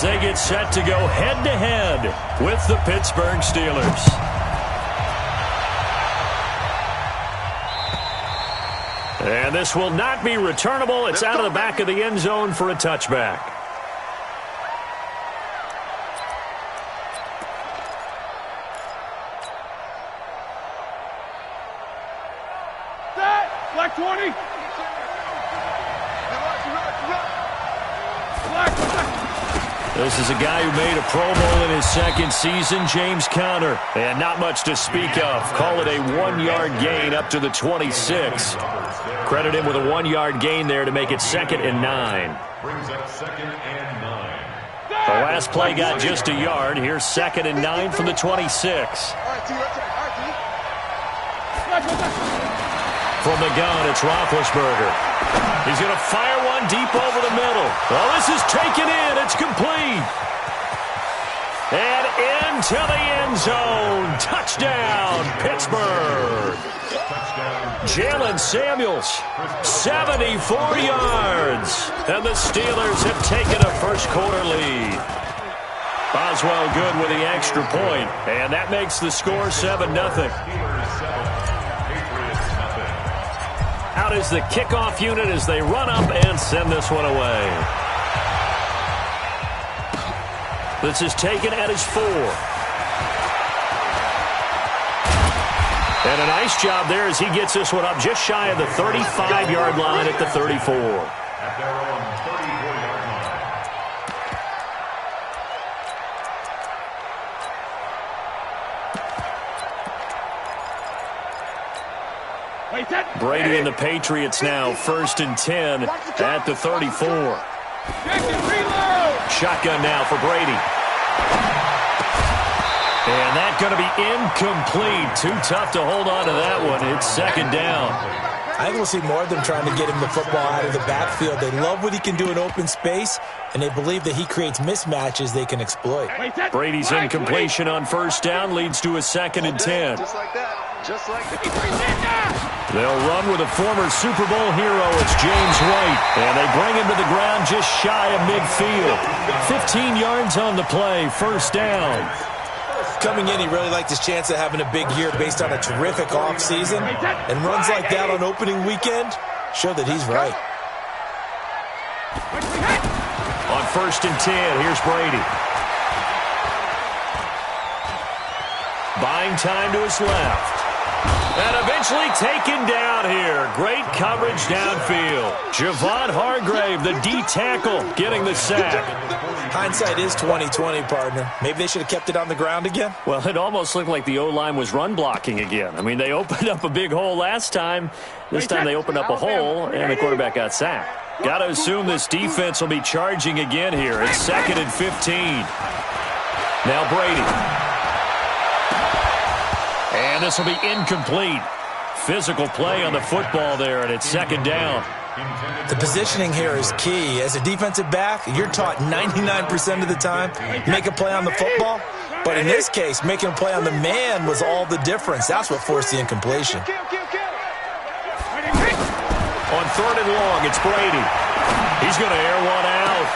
they get set to go head-to-head with the Pittsburgh Steelers. And this will not be returnable. It's out of the back of the end zone for a touchback. Black 20. This is a guy who made a Pro Bowl in his second season, James Conner. And not much to speak of. Call it a 1-yard gain up to the 26. Credit him with a 1-yard gain there to make it 2nd and 9. Brings up 2nd and 9. The last play got just a yard. Here's 2nd and 9 from the 26. From the gun, it's Roethlisberger. He's going to fire one deep over the middle. Well, this is taken in. It's complete. And into the end zone. Touchdown, Pittsburgh. Jalen Samuels, 74 yards. And the Steelers have taken a first-quarter lead. Boswell good with the extra point. And that makes the score 7-0. Out is the kickoff unit as they run up and send this one away. This is taken at his 4. And a nice job there as he gets this one up just shy of the 35-yard line at the 34. At their own 34-yard line. Brady and the Patriots now 1st and 10 at the 34. Shotgun now for Brady. And that's going to be incomplete. Too tough to hold on to that one. It's 2nd down. I think we'll see more of them trying to get him the football out of the backfield. They love what he can do in open space, and they believe that he creates mismatches they can exploit. Brady's incompletion on 1st down leads to a 2nd and 10. Just like that. Just like that. They'll run with a former Super Bowl hero. It's James White. And they bring him to the ground just shy of midfield. 15 yards on the play. 1st down. Coming in, he really liked his chance of having a big year based on a terrific offseason. And runs like that on opening weekend show that he's right. On 1st and 10, here's Brady. Buying time to his left. And eventually taken down here. Great coverage downfield. Javon Hargrave, the D tackle, getting the sack. Hindsight is 20/20, partner. Maybe they should have kept it on the ground again. Well, it almost looked like the O-line was run blocking again. I mean, they opened up a big hole last time. This time they opened up a hole, and the quarterback got sacked. Got to assume this defense will be charging again here. It's 2nd and 15. Now Brady. And this will be incomplete. Physical play on the football there, and it's 2nd down. The positioning here is key. As a defensive back, you're taught 99% of the time, make a play on the football. But in this case, making a play on the man was all the difference. That's what forced the incompletion. On 3rd and long, it's Brady. He's going to air one out.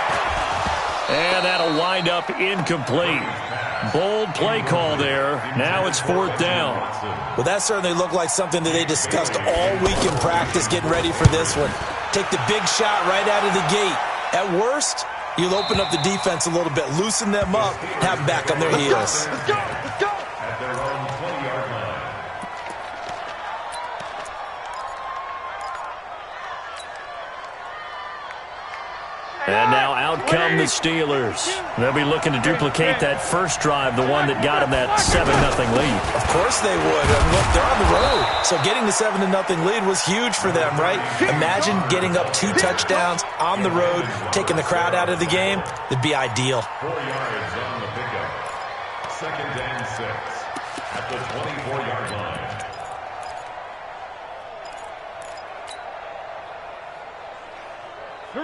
And that'll wind up incomplete. Bold play call there. Now it's 4th down. Well, that certainly looked like something that they discussed all week in practice getting ready for this one. Take the big shot right out of the gate. At worst, you'll open up the defense a little bit, loosen them up, have them back on their heels. Let's go. Let's go. At their own 20-yard line. And now out come the Steelers. They'll be looking to duplicate that first drive, the one that got them that 7-0 lead. Of course they would. And look, they're on the road. So getting the 7-0 lead was huge for them, right? Imagine getting up 2 touchdowns on the road, taking the crowd out of the game. It'd be ideal. 4 yards on the pickup. 2nd and 6 at the 24-yard line.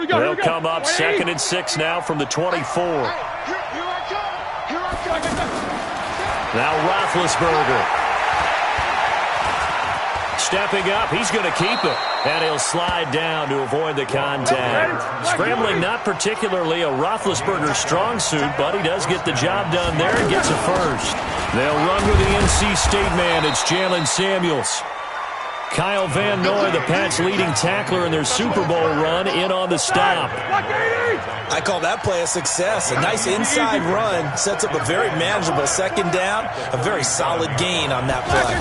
They'll come up 2nd and 6 now from the 24. Now Roethlisberger. stepping up. He's going to keep it. And he'll slide down to avoid the contact. Scrambling not particularly a Roethlisberger strong suit, but he does get the job done there and gets a first. They'll run with the NC State man. It's Jalen Samuels. Kyle Van Noy, the Pats' leading tackler in their Super Bowl run, in on the stop. I call that play a success. A nice inside run sets up a very manageable second down. A very solid gain on that play.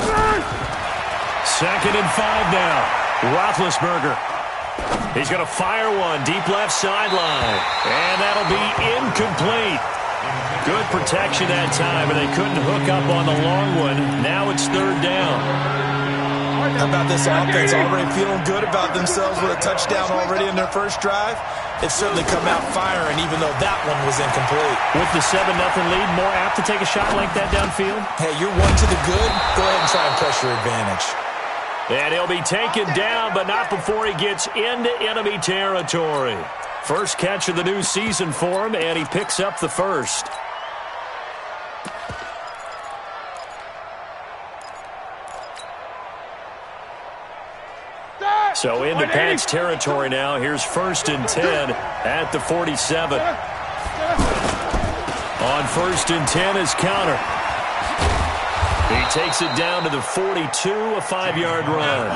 2nd and 5 now. Roethlisberger. He's going to fire one deep left sideline. And that'll be incomplete. Good protection that time, and they couldn't hook up on the long one. Now it's 3rd down. How about this offense already feeling good about themselves with a touchdown already in their first drive? They've certainly come out firing, even though that one was incomplete. With the 7-0 lead, more apt to take a shot like that downfield? Hey, you're one to the good. Go ahead and try and press your advantage. And he'll be taken down, but not before he gets into enemy territory. First catch of the new season for him, and he picks up the first. So into Pats territory now. Here's 1st and 10 at the 47. On 1st and 10 is Counter. He takes it down to the 42, a 5-yard run.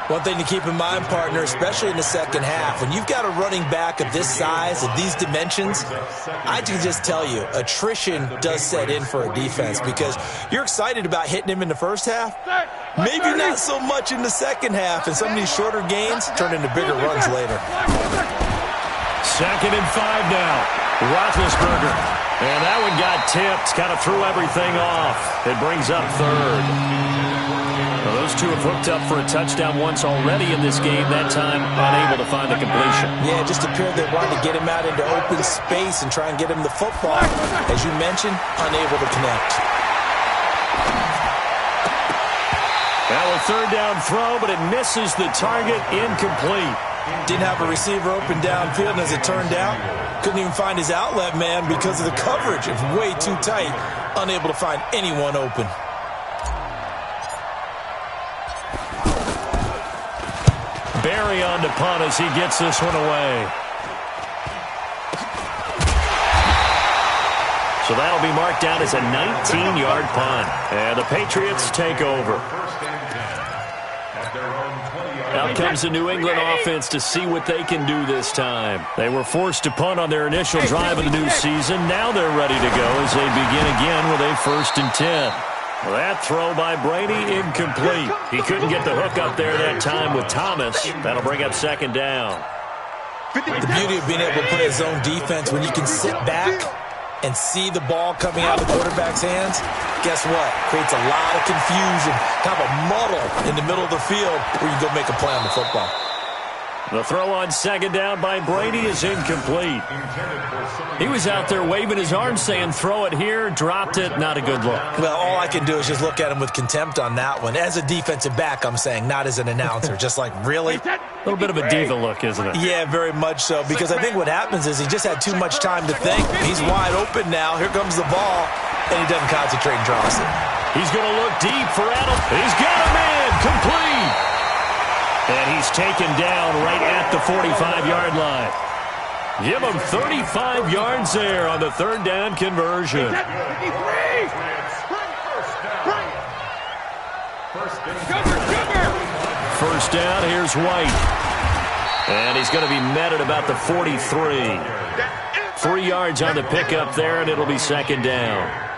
One thing to keep in mind, partner, especially in the second half, when you've got a running back of this size, of these dimensions, I can just tell you, attrition does set in for a defense because you're excited about hitting him in the first half. Maybe not so much in the second half, and some of these shorter gains turn into bigger runs later. 2nd and 5 now. Roethlisberger. And that one got tipped, kind of threw everything off. It brings up 3rd. Well, those two have hooked up for a touchdown once already in this game, that time unable to find the completion. Yeah, it just appeared they wanted to get him out into open space and try and get him the football. As you mentioned, unable to connect. Now a 3rd down throw, but it misses the target, incomplete. Didn't have a receiver open downfield, and as it turned out, couldn't even find his outlet man because of the coverage. It's way too tight, unable to find anyone open. Barry on to punt as he gets this one away. So that'll be marked down as a 19-yard punt. And the Patriots take over. Out comes the New England offense to see what they can do this time. They were forced to punt on their initial drive of the new season. Now they're ready to go as they begin again with a 1st and 10. That throw by Brady, incomplete. He couldn't get the hook up there that time with Thomas. That'll bring up 2nd down. The beauty of being able to play a zone defense when you can sit back and see the ball coming out of the quarterback's hands, guess what? Creates a lot of confusion, kind of a muddle in the middle of the field where you go make a play on the football. The throw on 2nd down by Brady is incomplete. He was out there waving his arms saying, throw it here, dropped it, not a good look. Well, all I can do is just look at him with contempt on that one. As a defensive back, I'm saying, not as an announcer. Just like, really? A little bit of a diva look, isn't it? Yeah, very much so, because I think what happens is he just had too much time to think. He's wide open now. Here comes the ball, and he doesn't concentrate and draws it. He's going to look deep for Adam. He's got a man, complete. And he's taken down right at the 45-yard line. Give him 35 yards there on the 3rd down conversion. First down, here's White. And he's going to be met at about the 43. 3 yards on the pickup there, and it'll be 2nd down.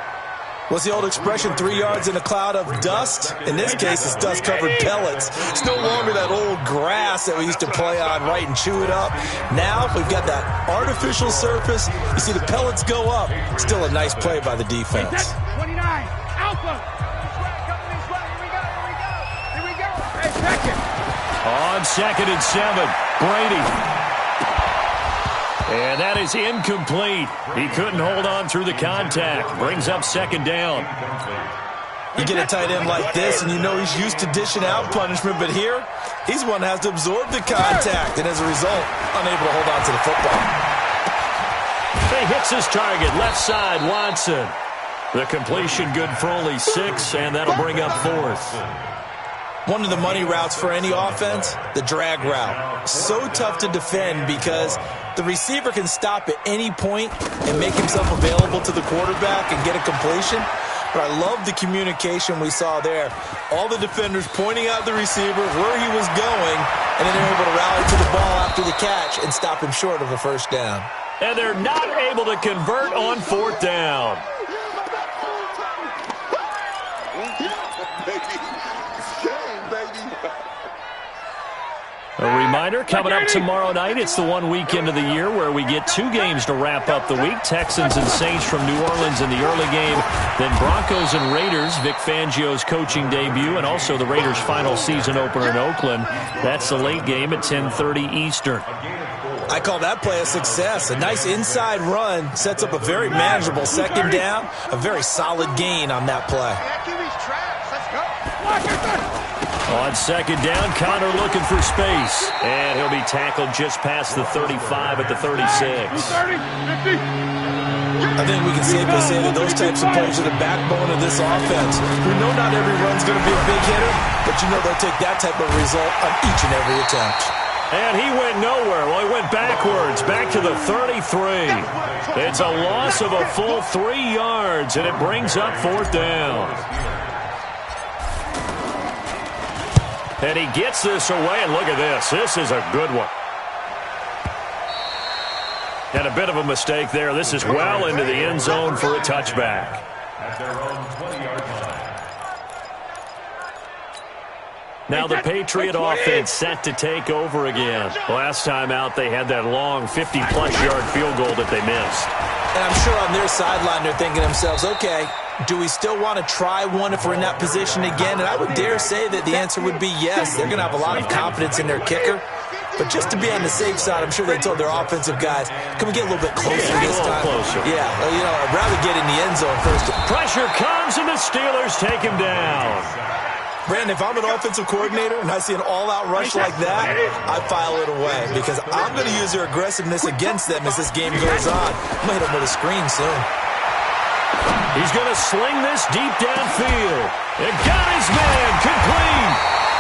What's the old expression, 3 yards in a cloud of dust? In this case, it's dust-covered pellets. It's no longer that old grass that we used to play on, right, and chew it up. Now, we've got that artificial surface. You see the pellets go up. Still a nice play by the defense. 29, Alpha. Here we go. Hey, second. On 2nd and 7, Brady. And that is incomplete. He couldn't hold on through the contact. Brings up 2nd down. You get a tight end like this, and you know he's used to dishing out punishment, but here, he's one that has to absorb the contact, and as a result, unable to hold on to the football. He hits his target, left side, Watson. The completion good for only 6, and that'll bring up 4th. One of the money routes for any offense, the drag route. So tough to defend because the receiver can stop at any point and make himself available to the quarterback and get a completion. But I love the communication we saw there. All the defenders pointing out the receiver, where he was going, and then they're able to rally to the ball after the catch and stop him short of a first down. And they're not able to convert on fourth down. A reminder, coming up tomorrow night, it's the one weekend of the year where we get 2 games to wrap up the week. Texans and Saints from New Orleans in the early game. Then Broncos and Raiders, Vic Fangio's coaching debut, and also the Raiders' final season opener in Oakland. That's the late game at 10:30 Eastern. I call that play a success. A nice inside run sets up a very manageable second down. A very solid gain on that play. On second down, Connor looking for space. And he'll be tackled just past the 35 at the 36. I think we can safely say that those types of plays are the backbone of this offense. We know not every run's going to be a big hitter, but you know they'll take that type of result on each and every attempt. And he went nowhere. Well, he went backwards, back to the 33. It's a loss of a full 3 yards, and it brings up fourth down. And he gets this away, and look at this. This is a good one. And a bit of a mistake there. This is well into the end zone for a touchback. At their own 20-yard line. Now the Patriot offense set to take over again. Last time out, they had that long 50-plus yard field goal that they missed. And I'm sure on their sideline they're thinking to themselves, okay, do we still want to try one if we're in that position again? And I would dare say that the answer would be yes. They're going to have a lot of confidence in their kicker. But just to be on the safe side, I'm sure they told their offensive guys, can we get a little bit closer this time? Closer. Yeah, well, you know, I'd rather get in the end zone first. Pressure comes, and the Steelers take him down. Brandon, if I'm an offensive coordinator and I see an all-out rush like that, I file it away because I'm going to use their aggressiveness against them as this game goes on. I'm going to hit them with a screen soon. He's going to sling this deep downfield. It got his man complete.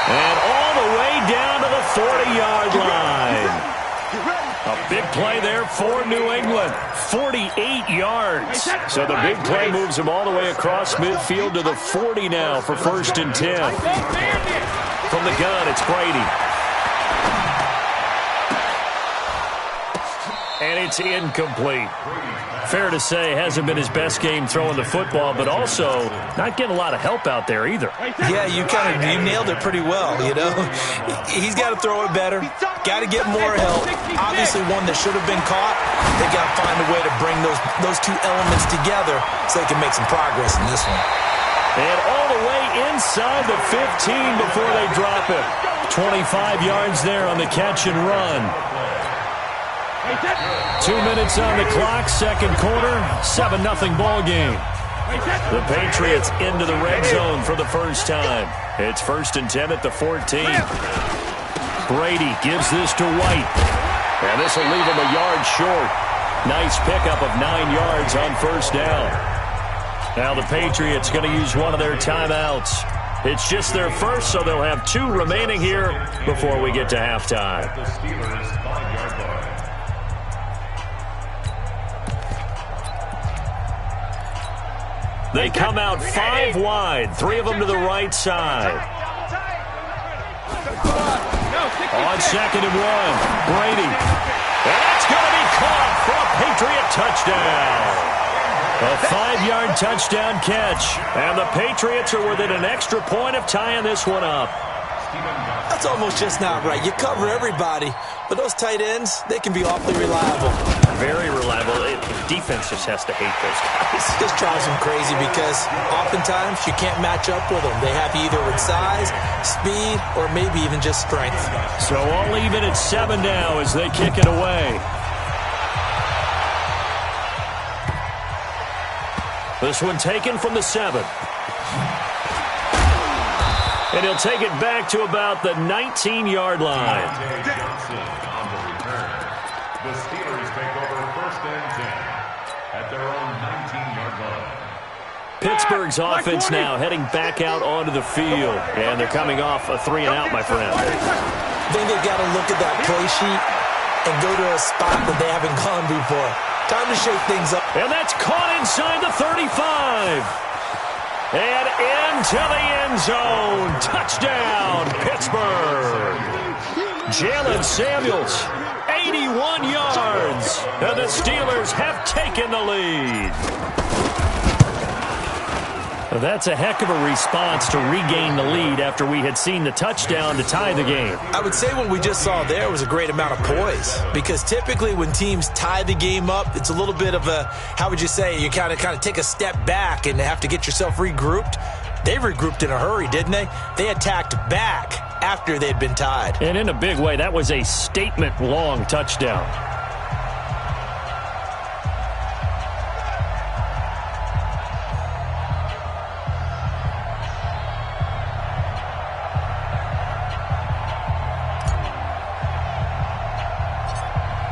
And all the way down to the 40-yard line. A big play there for New England. 48 yards. So the big play moves him all the way across midfield to the 40 now for 1st and 10. From the gun, it's Brady. And it's incomplete. Fair to say, hasn't been his best game throwing the football, but also not getting a lot of help out there either. Yeah, you nailed it pretty well, you know. He's got to throw it better. Got to get more help. Obviously one that should have been caught. They got to find a way to bring those two elements together so they can make some progress in this one. And all the way inside the 15 before they drop it. 25 yards there on the catch and run. 2 minutes on the clock, second quarter, 7-0 ball game. The Patriots into the red zone for the first time. It's 1st and 10 at the 14. Brady gives this to White. And this will leave him a yard short. Nice pickup of 9 yards on first down. Now the Patriots going to use one of their timeouts. It's just their first, so they'll have 2 remaining here before we get to halftime. The Steelers' 5-yard line. They come out 5 wide, 3 of them to the right side. On 2nd and 1, Brady. And that's going to be caught for a Patriot touchdown. A 5-yard touchdown catch. And the Patriots are within an extra point of tying this one up. That's almost just not right. You cover everybody, but those tight ends, they can be awfully reliable. Very reliable. Defense just has to hate those guys. It just drives them crazy because oftentimes you can't match up with them. They have you either with size, speed, or maybe even just strength. So all even at 7 now as they kick it away. This one taken from the 7. And he'll take it back to about the 19-yard line. Johnson on the return. The Steelers take over 1st and 10 at their own 19-yard line. Pittsburgh's offense now heading back out onto the field. And they're coming off a 3-and-out, my friend. I think they've got to look at that play sheet and go to a spot that they haven't gone before. Time to shake things up. And that's caught inside the 35. And into the end zone. Touchdown, Pittsburgh. Jalen Samuels, 81 yards. And the Steelers have taken the lead. That's a heck of a response to regain the lead after we had seen the touchdown to tie the game. I would say what we just saw there was a great amount of poise, because typically when teams tie the game up, it's a little bit of a, how would you say, you kind of take a step back and have to get yourself regrouped. They regrouped in a hurry, didn't they? They attacked back after they'd been tied. And in a big way, that was a statement-long touchdown.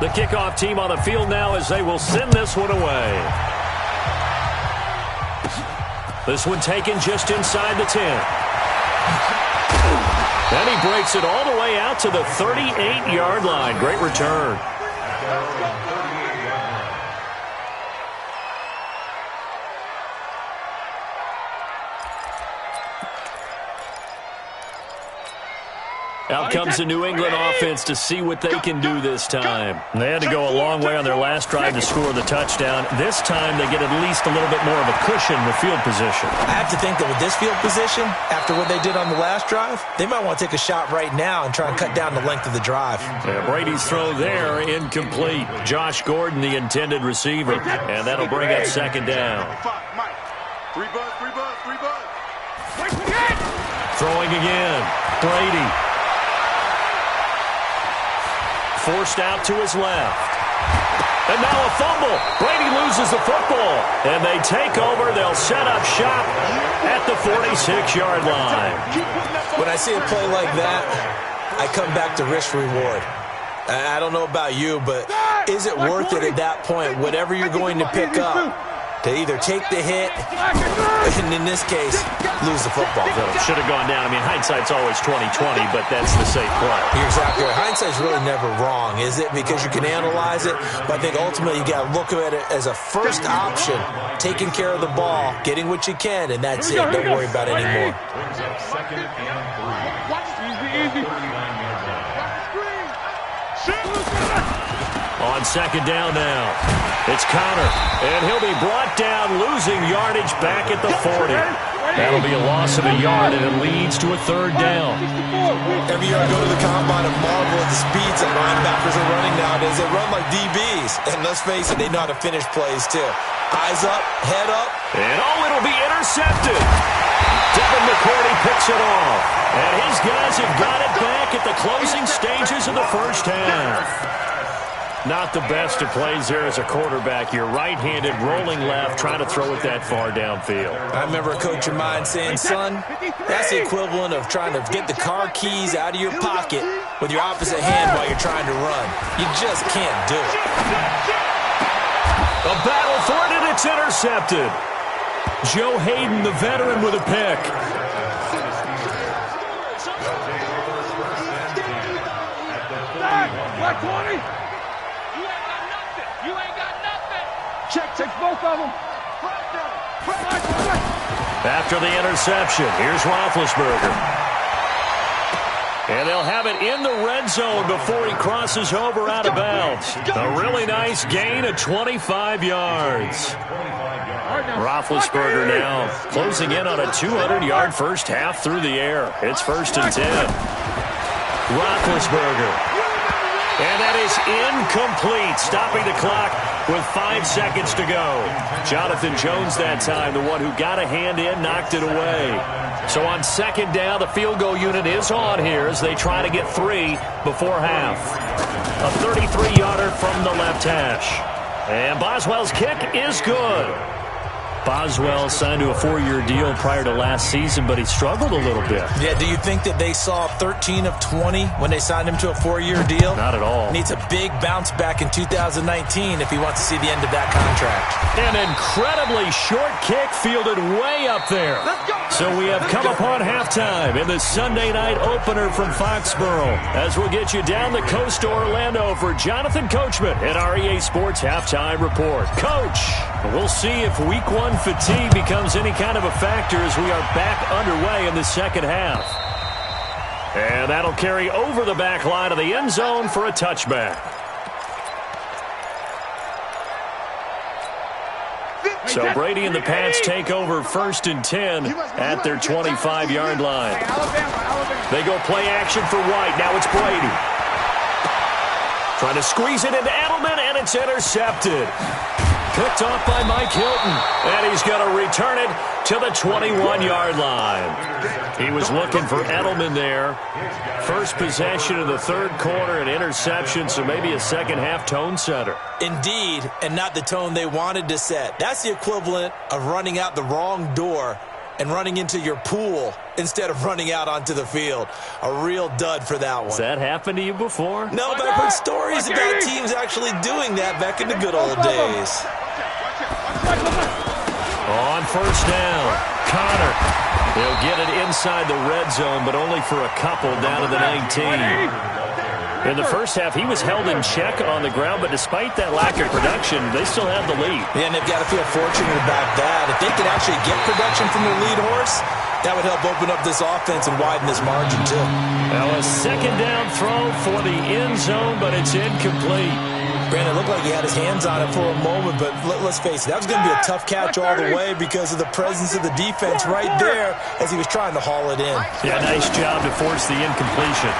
The kickoff team on the field now as they will send this one away. This one taken just inside the 10. And he breaks it all the way out to the 38-yard line. Great return. Out comes the New England offense to see what they can do this time. They had to go a long way on their last drive to score the touchdown. This time they get at least a little bit more of a cushion with field position. I have to think that with this field position, after what they did on the last drive, they might want to take a shot right now and try and cut down the length of the drive. Yeah, Brady's throw there, incomplete. Josh Gordon, the intended receiver, and that'll bring up second down. Throwing again, Brady. Forced out to his left. And now a fumble. Brady loses the football. And they take over. They'll set up shop at the 46-yard line. When I see a play like that, I come back to risk-reward. I don't know about you, but is it worth it at that point, whatever you're going to pick up, to either take the hit, and in this case, lose the football? Should have gone down. I mean, hindsight's always 20/20, but that's the safe play. You're exactly right. Hindsight's really never wrong, is it? Because you can analyze it, but I think ultimately you got to look at it as a first option, taking care of the ball, getting what you can, and that's it. Don't worry about it anymore. Second and 3. On second down now, it's Connor, and he'll be brought down, losing yardage back at the 40. That'll be a loss of a yard, and it leads to a third down. Every year I go to the combine and marvel at the speeds that linebackers are running nowadays. They run like DBs, and let's face it, they know how to finish plays too. Eyes up, head up. And it'll be intercepted. Devin McCourty picks it off, and his guys have got it back at the closing stages of the first half. Not the best of plays there as a quarterback. You're right-handed, rolling left, trying to throw it that far downfield. I remember a coach of mine saying, son, that's the equivalent of trying to get the car keys out of your pocket with your opposite hand while you're trying to run. You just can't do it. A battle for it, and it's intercepted. Joe Hayden, the veteran, with a pick. Black 20. Check both of them. After the interception, here's Roethlisberger. And they'll have it in the red zone before he crosses over out of bounds. A really nice gain of 25 yards. Roethlisberger now closing in on a 200-yard first half through the air. It's 1st and 10. Roethlisberger. And that is incomplete, stopping the clock with 5 seconds to go. Jonathan Jones that time, the one who got a hand in, knocked it away. So on second down, the field goal unit is on here as they try to get 3 before half. A 33-yarder from the left hash. And Boswell's kick is good. Boswell signed to a 4-year deal prior to last season, but he struggled a little bit. Yeah, do you think that they saw 13 of 20 when they signed him to a 4-year deal? Not at all. Needs a big bounce back in 2019 if he wants to see the end of that contract. An incredibly short kick fielded way up there. So we have come upon halftime in the Sunday night opener from Foxborough, as we'll get you down the coast to Orlando for Jonathan Coachman at our EA Sports Halftime Report. Coach, we'll see if Week 1 fatigue becomes any kind of a factor as we are back underway in the second half. And that'll carry over the back line of the end zone for a touchback. So Brady and the Pats take over 1st and 10 at their 25-yard line. They go play action for White. Now it's Brady. Trying to squeeze it into Edelman, and it's intercepted. Picked off by Mike Hilton, and he's going to return it to the 21-yard line. He was looking for Edelman there. First possession of the third quarter, an interception, so maybe a second-half tone setter. Indeed, and not the tone they wanted to set. That's the equivalent of running out the wrong door and running into your pool instead of running out onto the field. A real dud for that one. Has that happened to you before? No, but I've heard stories about teams actually doing that back in the good old days. On first down, Connor. He'll get it inside the red zone, but only for a couple down to the 19. In the first half, he was held in check on the ground, but despite that lack of production, they still have the lead. Yeah, and they've got to feel fortunate about that. If they could actually get production from their lead horse, that would help open up this offense and widen this margin, too. Now a second down throw for the end zone, but it's incomplete. Brandon, it looked like he had his hands on it for a moment, but let's face it, that was going to be a tough catch all the way because of the presence of the defense right there as he was trying to haul it in. Yeah, nice job to force the incompletion.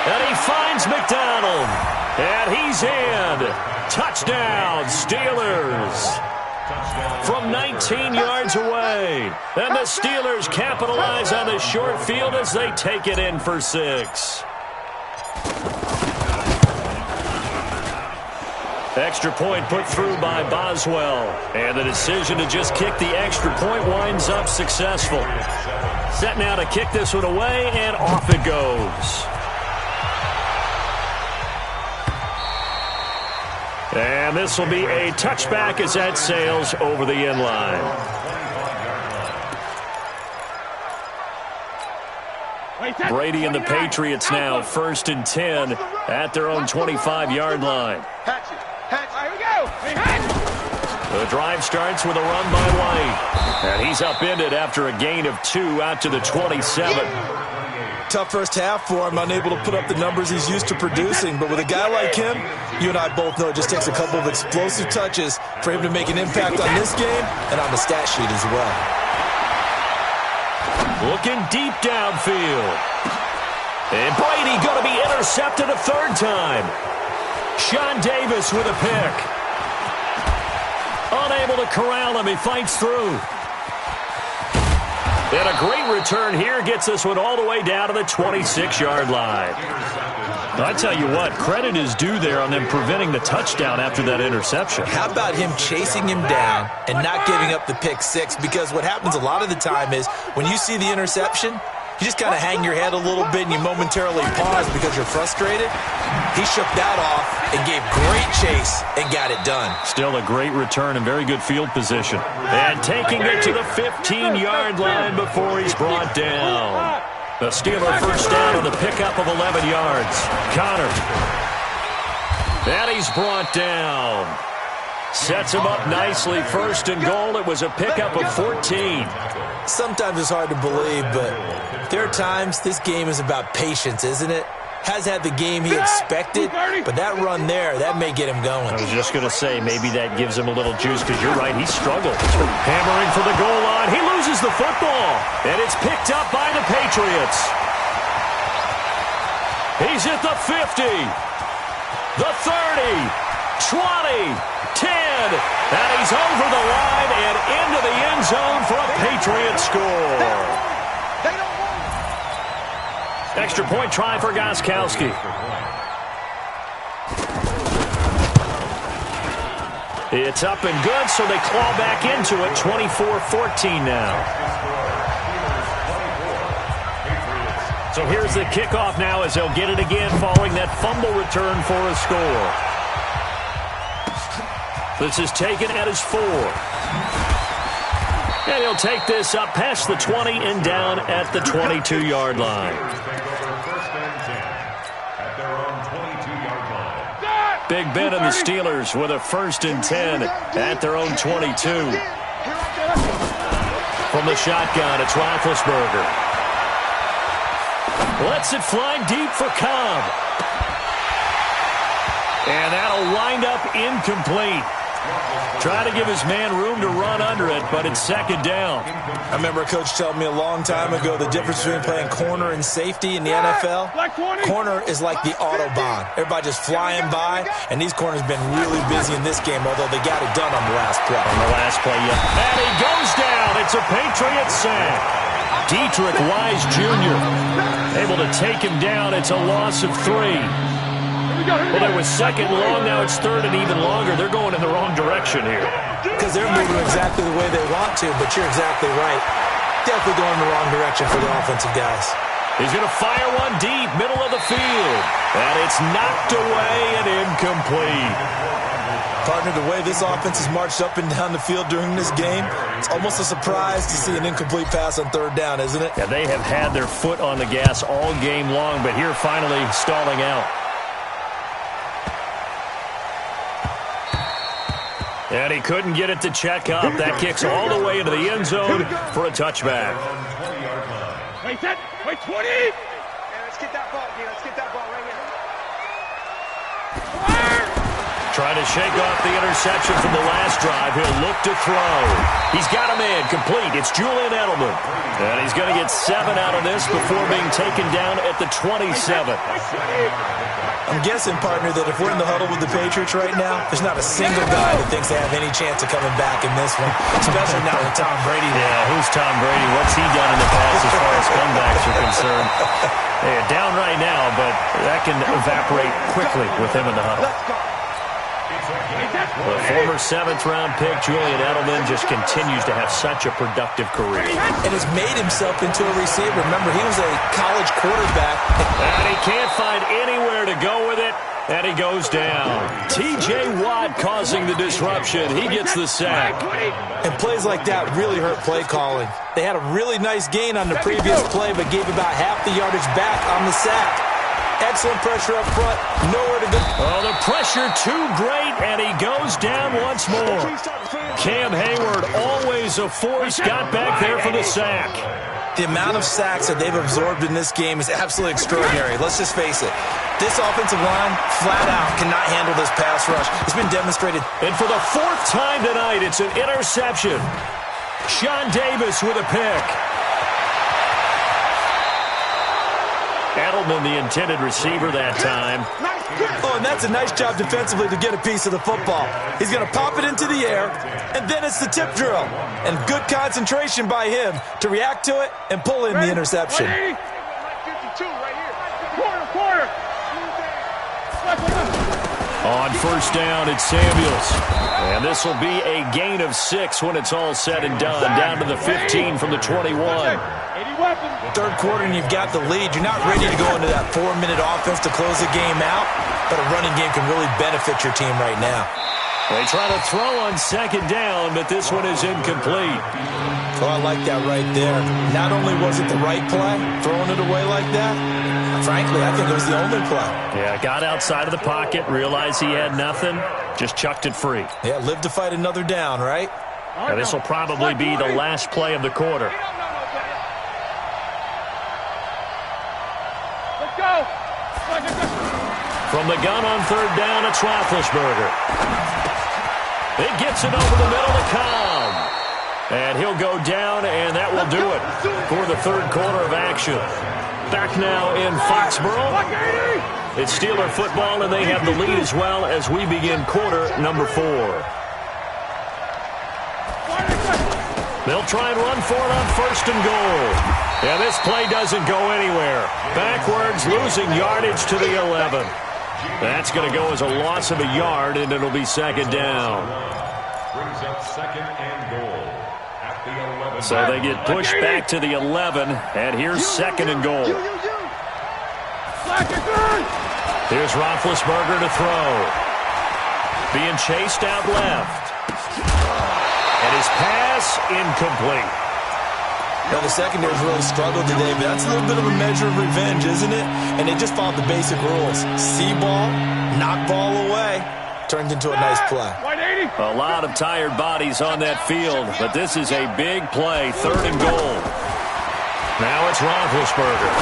And he finds McDonald. And he's in. Touchdown, Steelers. From 19 yards away. And the Steelers capitalize on the short field as they take it in for 6. Extra point put through by Boswell. And the decision to just kick the extra point winds up successful. Set now to kick this one away, and off it goes. And this will be a touchback as that sails over the end line. Brady and the Patriots now 1st and 10 at their own 25-yard line. The drive starts with a run by White. And he's upended after a gain of 2 out to the 27. Tough first half for him, unable to put up the numbers he's used to producing. But with a guy like him, you and I both know it just takes a couple of explosive touches for him to make an impact on this game and on the stat sheet as well. Looking deep downfield. And Brady going to be intercepted a third time. Sean Davis with a pick. Unable to corral him. He fights through. And a great return here gets this one all the way down to the 26-yard line. I tell you what, credit is due there on them preventing the touchdown after that interception. How about him chasing him down and not giving up the pick 6? Because what happens a lot of the time is when you see the interception, you just kind of hang your head a little bit and you momentarily pause because you're frustrated. He shook that off and gave great chase and got it done. Still a great return and very good field position. And taking it to the 15-yard line before he's brought down. The Steeler first down on the pickup of 11 yards. Connor. And he's brought down. Sets him up nicely. 1st and goal. It was a pickup of 14. Sometimes it's hard to believe, but there are times this game is about patience, isn't it? Has had the game he expected, but that run there, that may get him going. I was just going to say, maybe that gives him a little juice, because you're right, he struggled. Hammering for the goal line. He loses the football, and it's picked up by the Patriots. He's at the 50, the 30, 20, 10, and he's over the line and into the end zone for a Patriot score. Extra point try for Gostkowski. It's up and good, so they claw back into it. 24-14 now. So here's the kickoff now as they'll get it again following that fumble return for a score. This is taken at his 4. And he'll take this up past the 20 and down at the 22-yard line. Big Ben and the Steelers with a 1st and 10 at their own 22. From the shotgun, it's Roethlisberger. Lets it fly deep for Cobb. And that'll wind up incomplete. Try to give his man room to run under it, but it's 2nd down. I remember a coach telling me a long time ago the difference between playing corner and safety in the NFL. Corner is like the Autobahn. Everybody just flying by, and these corners been really busy in this game, although they got it done on the last play. On the last play, yeah. And he goes down. It's a Patriots sack. Dietrich Wise Jr. able to take him down. It's a loss of 3. Well, it was 2nd long. Now it's 3rd and even longer. They're going in the wrong direction here. Because they're moving exactly the way they want to, but you're exactly right. Definitely going in the wrong direction for the offensive guys. He's going to fire one deep, middle of the field. And it's knocked away and incomplete. Partner, the way this offense has marched up and down the field during this game, it's almost a surprise to see an incomplete pass on 3rd down, isn't it? Yeah, they have had their foot on the gas all game long, but here finally stalling out. And he couldn't get it to check up. That kicks all the way into the end zone for a touchback. Wait, set. Wait, 20. Yeah, let's get that ball, D. Let's get that ball right here. Trying to shake off the interception from the last drive. He'll look to throw. He's got a man complete. It's Julian Edelman. And he's going to get 7 out of this before being taken down at the 27. I'm guessing, partner, that if we're in the huddle with the Patriots right now, there's not a single guy that thinks they have any chance of coming back in this one, especially not with Tom Brady. Yeah, who's Tom Brady? What's he done in the past as far as comebacks are concerned? They're down right now, but that can evaporate quickly with him in the huddle. The former 7th-round pick, Julian Edelman, just continues to have such a productive career. And has made himself into a receiver. Remember, he was a college quarterback. And he can't find anywhere to go with it, and he goes down. T.J. Watt causing the disruption. He gets the sack. And plays like that really hurt play calling. They had a really nice gain on the previous play, but gave about half the yardage back on the sack. Excellent pressure up front. Nowhere to go. Oh, the pressure too great, and he goes down once more. Cam Hayward, always a force, got back there for the sack. The amount of sacks that they've absorbed in this game is absolutely extraordinary. Let's just face it. This offensive line, flat out, cannot handle this pass rush. It's been demonstrated. And for the 4th time tonight, it's an interception. Sean Davis with a pick. Edelman, the intended receiver that time. Oh, and that's a nice job defensively to get a piece of the football. He's going to pop it into the air, and then it's the tip drill. And good concentration by him to react to it and pull in the interception. 52 right here. Quarter. On 1st down, it's Samuels. And this will be a gain of 6 when it's all said and done. Down to the 15 from the 21. 3rd quarter and you've got the lead. You're not ready to go into that 4-minute offense to close the game out, but a running game can really benefit your team right now. They try to throw on 2nd down, but this one is incomplete. Oh, I like that right there. Not only was it the right play, throwing it away like that, frankly, I think it was the only play. Yeah, got outside of the pocket, realized he had nothing, just chucked it free. Yeah, live to fight another down, right? Now, this will probably be the last play of the quarter. Let's go. From the gun on 3rd down, it's Roethlisberger. It gets it over the middle to Cobb. And he'll go down, and that will do it for the 3rd quarter of action. Back now in Foxborough. It's Steeler football, and they have the lead as well as we begin quarter number 4. They'll try and run for it on 1st and goal. Yeah, this play doesn't go anywhere. Backwards, losing yardage to the 11. That's going to go as a loss of a yard, and it'll be second down. Brings up second and goal at the 11. So they get pushed back to the 11, and here's second and goal. Here's Roethlisberger to throw. Being chased out left. And his pass incomplete. Now, the secondary's really struggled today, but that's a little bit of a measure of revenge, isn't it? And they just followed the basic rules. See ball, knock ball away. Turned into a nice play. A lot of tired bodies on that field, but this is a big play, third and goal. Now it's Roethlisberger.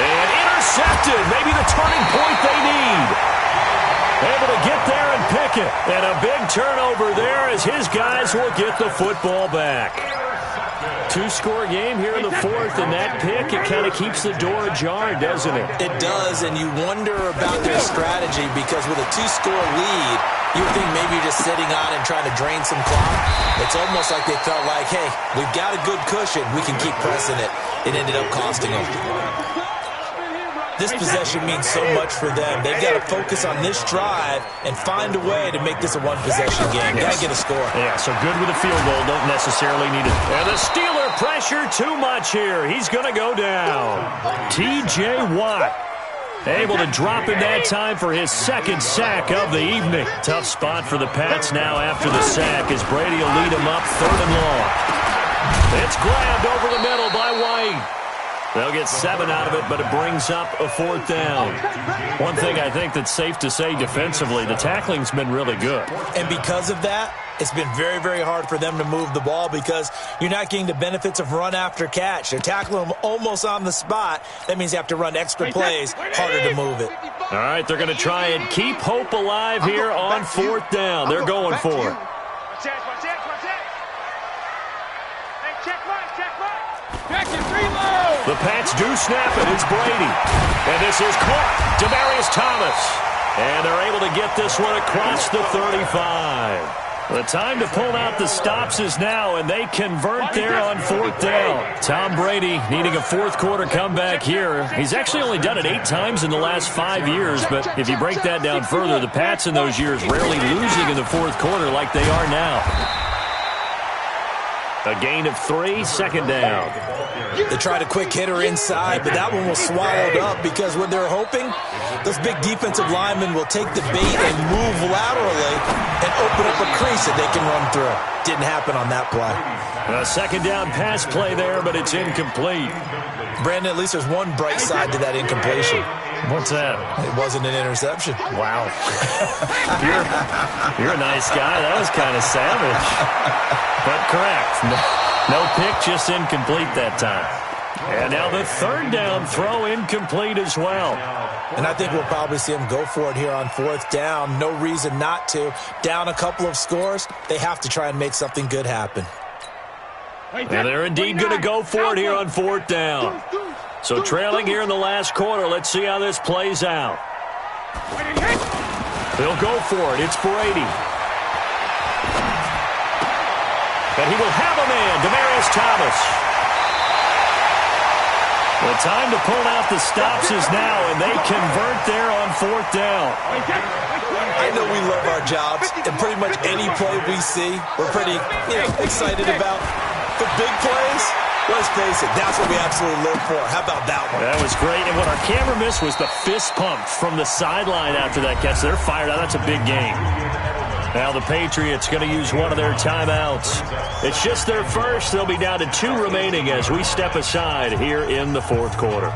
And intercepted, maybe the turning point they need. Able to get there and pick it. And a big turnover there as his guys will get the football back. Two-score game here in the fourth, and that pick, it kind of keeps the door ajar, doesn't it? It does, and you wonder about their strategy because with a two-score lead, you would think maybe you're just sitting on and trying to drain some clock. It's almost like they felt like, hey, we've got a good cushion. We can keep pressing it. It ended up costing them. This possession means so much for them. They've got to focus on this drive and find a way to make this a one-possession game. Got to get a score. Yeah, so good with a field goal. Don't necessarily need it. And the Steeler pressure too much here. He's going to go down. T.J. Watt able to drop in that time for his second sack of the evening. Tough spot for the Pats now after the sack as Brady will lead him up third and long. It's grabbed over the middle by White. They'll get 7 out of it, but it brings up a fourth down. One thing I think that's safe to say defensively, the tackling's been really good. And because of that, it's been very, very hard for them to move the ball because you're not getting the benefits of run after catch. They're tackling them almost on the spot. That means you have to run extra plays, harder to move it. All right, they're going to try and keep hope alive here on fourth down. They're going for it. The Pats do snap it. It's Brady. And this is caught. Demaryius Thomas. And they're able to get this one across the 35. The time to pull out the stops is now, and they convert there on fourth down. Tom Brady needing a fourth quarter comeback here. He's actually only done it 8 times in the last 5 years, but if you break that down further, the Pats in those years rarely losing in the fourth quarter like they are now. A gain of 3, second down. They tried a quick hitter inside, but that one was swallowed up because what they're hoping, those big defensive linemen will take the bait and move laterally and open up a crease that they can run through. Didn't happen on that play. A second down pass play there, but it's incomplete. Brandon, at least there's one bright side to that incompletion. What's that? It wasn't an interception. Wow. You're a nice guy. That was kind of savage. But correct. No pick, just incomplete that time. And now the third down throw incomplete as well. And I think we'll probably see him go for it here on fourth down. No reason not to. Down a couple of scores, they have to try and make something good happen. And they're indeed going to go for it here on fourth down. So trailing here in the last quarter, let's see how this plays out. They'll go for it. It's Brady. And he will have a man, Demaryius Thomas. The time to pull out the stops is now, and they convert there on fourth down. I know we love our jobs, and pretty much any play we see, we're pretty excited about. The big plays, let's face it, that's what we absolutely live for. How about that one? That was great, and what our camera missed was the fist pump from the sideline after that catch. They're fired out. That's a big game. Now the Patriots going to use one of their timeouts. It's just their first. They'll be down to 2 remaining as we step aside here in the fourth quarter.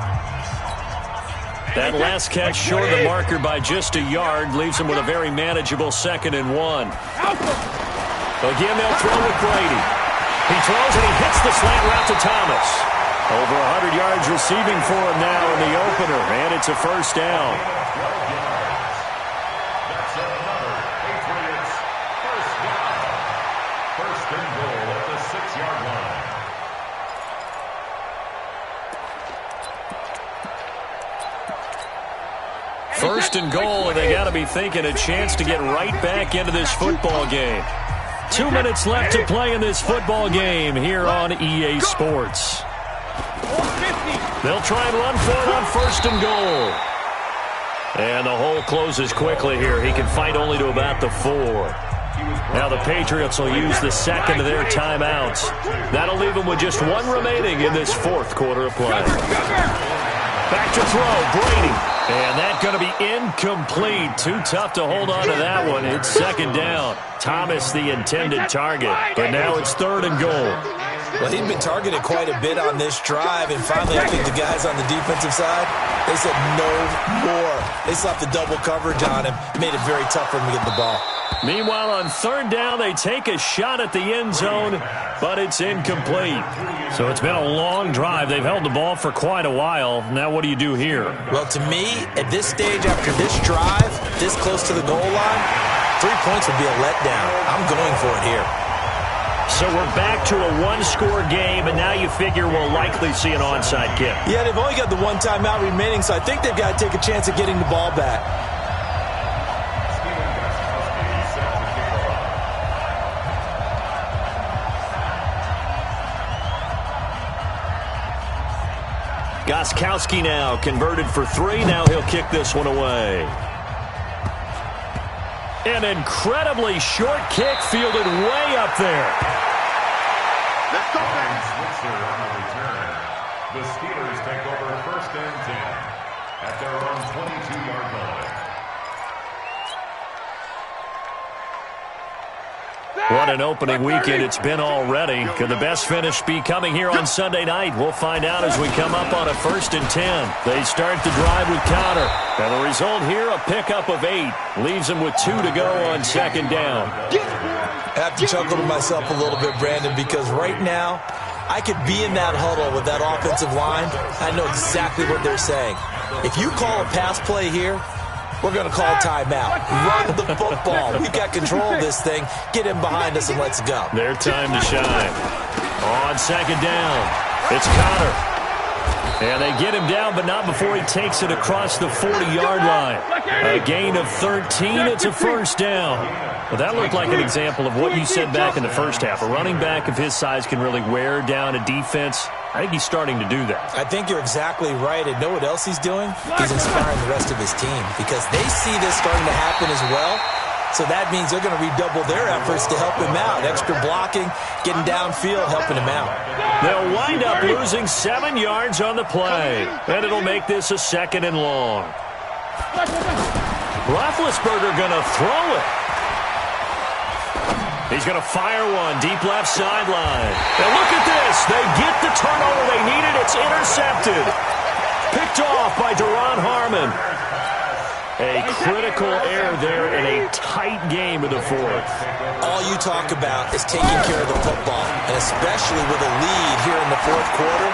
That last catch short of the marker by just a yard leaves them with a very manageable 2nd and 1. Again, they'll throw with Brady. He throws and he hits the slant route to Thomas. Over 100 yards receiving for him now in the opener, and it's a first down. That's another Patriots first down. First and goal at the 6-yard line. First and goal, and they got to be thinking a chance to get right back into this football game. 2 minutes left to play in this football game here on EA Sports. They'll try and run for it on first and goal. And the hole closes quickly here. He can fight only to about the 4. Now the Patriots will use the second of their timeouts. That'll leave them with just one remaining in this fourth quarter of play. Back to throw, Brady. And that's going to be incomplete. Too tough to hold on to that one. It's second down. Thomas the intended target. But now it's third and goal. Well, he'd been targeted quite a bit on this drive, and finally I think the guys on the defensive side, they said no more. They slapped the double coverage on him, made it very tough for him to get the ball. Meanwhile, on third down, they take a shot at the end zone, but it's incomplete. So it's been a long drive. They've held the ball for quite a while. Now what do you do here? Well, to me, at this stage after this drive, this close to the goal line, 3 points would be a letdown. I'm going for it here. So we're back to a one-score game, and now you figure we'll likely see an onside kick. Yeah, they've only got the one timeout remaining, so I think they've got to take a chance at getting the ball back. Gostkowski now converted for 3. Now he'll kick this one away. An incredibly short kick fielded way up there. Let's go, Switzer on the return. The Steelers take over first and 10 at their own 22-yard line. What an opening weekend it's been already. Could the best finish be coming here on Sunday night? We'll find out as we come up on a first and 10. They start the drive with Connor. And the result here, a pickup of 8. Leaves them with 2 to go on second down. I have to chuckle to myself a little bit, Brandon, because right now I could be in that huddle with that offensive line. I know exactly what they're saying. If you call a pass play here, we're going to call timeout. Run the football. We've got control of this thing. Get him behind us and let's go. Their time to shine. On second down, it's Connor. And they get him down, but not before he takes it across the 40-yard line. A gain of 13. It's a first down. Well, that looked like an example of what you said back in the first half. A running back of his size can really wear down a defense. I think he's starting to do that. I think you're exactly right. And know what else he's doing? He's inspiring the rest of his team because they see this starting to happen as well. So that means they're going to redouble their efforts to help him out. Extra blocking, getting downfield, helping him out. They'll wind up losing 7 yards on the play. And it'll make this a second and long. Roethlisberger going to throw it. He's going to fire one deep left sideline. And look at this. They get the turnover they needed. It's intercepted. Picked off by Duron Harmon. A critical error there in a tight game in the fourth. All you talk about is taking care of the football, and especially with a lead here in the fourth quarter,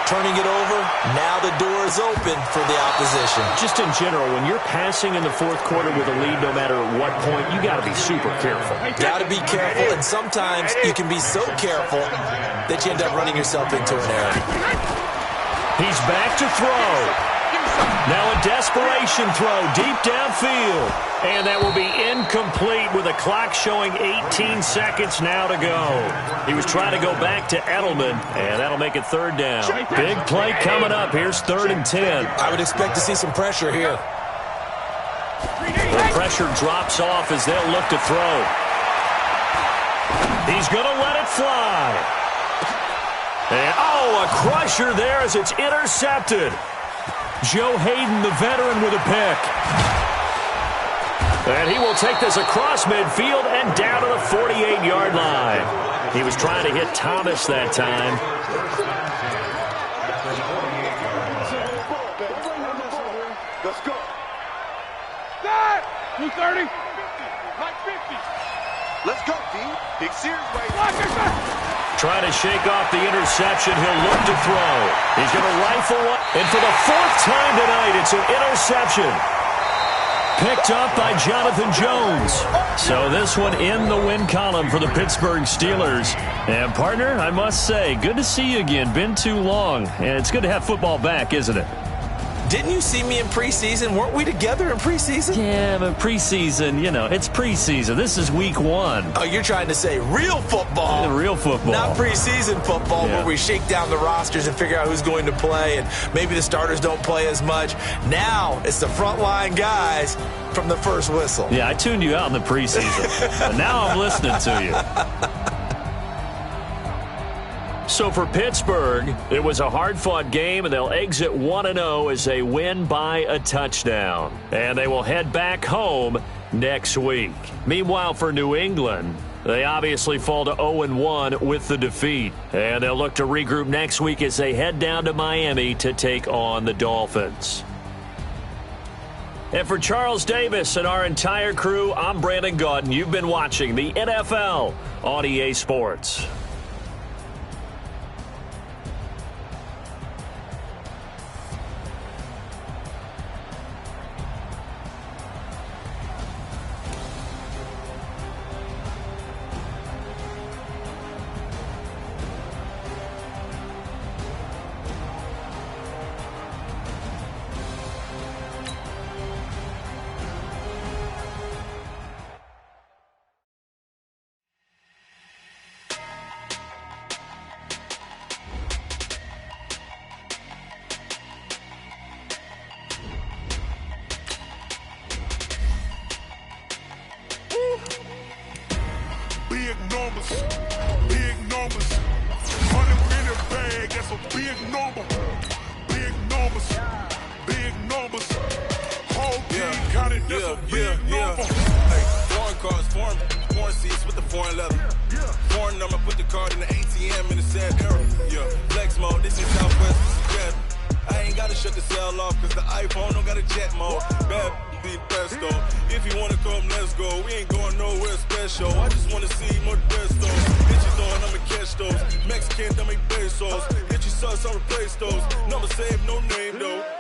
turning it over, now the door is open for the opposition. Just in general, when you're passing in the fourth quarter with a lead, no matter at what point, you got to be super careful. Got to be careful, and sometimes you can be so careful that you end up running yourself into an error. He's back to throw. Now a desperation throw deep downfield. And that will be incomplete with the clock showing 18 seconds now to go. He was trying to go back to Edelman, and that'll make it third down. Big play coming up. Here's third and 10. I would expect to see some pressure here. The pressure drops off as they'll look to throw. He's going to let it fly. And, a crusher there as it's intercepted. Joe Hayden, the veteran, with a pick. And he will take this across midfield and down to the 48-yard line. He was trying to hit Thomas that time. Let's go. 230. Let's go, D. Big Sears way. Trying to shake off the interception. He'll look to throw. He's going to rifle one. And for the fourth time tonight, it's an interception. Picked up by Jonathan Jones. So this one in the win column for the Pittsburgh Steelers. And, partner, I must say, good to see you again. Been too long. And it's good to have football back, isn't it? Didn't you see me in preseason? Weren't we together in preseason? Yeah, but preseason, it's preseason. This is week 1. Oh, you're trying to say real football. Yeah, real football. Not preseason football where we shake down the rosters and figure out who's going to play, and maybe the starters don't play as much. Now it's the frontline guys from the first whistle. Yeah, I tuned you out in the preseason, but now I'm listening to you. So for Pittsburgh, it was a hard-fought game, and they'll exit 1-0 as they win by a touchdown. And they will head back home next week. Meanwhile, for New England, they obviously fall to 0-1 with the defeat. And they'll look to regroup next week as they head down to Miami to take on the Dolphins. And for Charles Davis and our entire crew, I'm Brandon Gaudin. You've been watching the NFL on EA Sports. Big numbers. 100 in a bag, that's a big number. Big numbers. Big numbers. Whole team counted, that's a big number. Hey, foreign cars, foreign seats with the foreign leather. Foreign number, put the card in the ATM in the sad era. Yeah, flex mode, this is Southwest, this is Jet. I ain't gotta shut the cell off, cause the iPhone don't got a jet mode. Bad be best though. If you wanna come, let's go. We ain't going nowhere special. I just wanna see more best though. Bitches throwing, I'ma catch those. Mexican, that make pesos. Hit you sus, I'll replace those. Number saved, no name though.